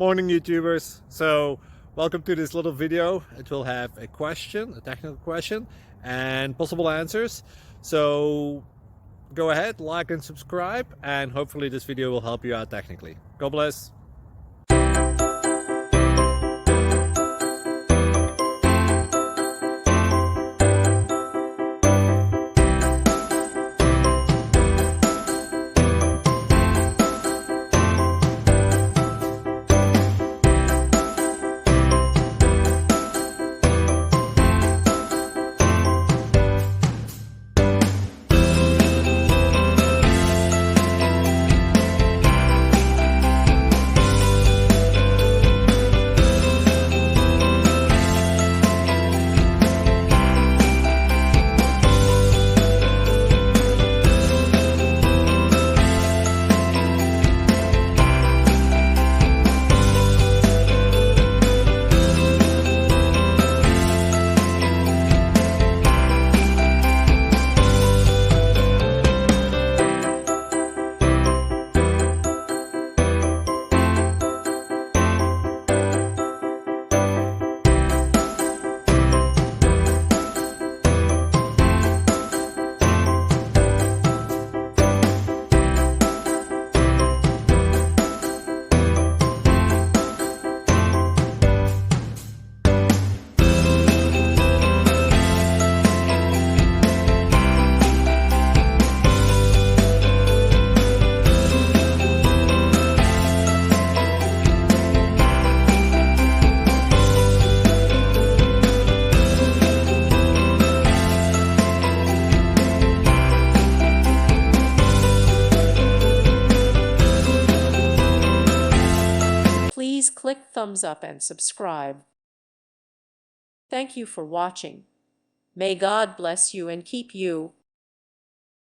Morning YouTubers. So welcome to this little video. It will have a question, a technical question, and possible answers. So go ahead, like and subscribe, and hopefully this video will help you out technically. God bless. Please click thumbs up and subscribe. Thank you for watching. May God bless you and keep you.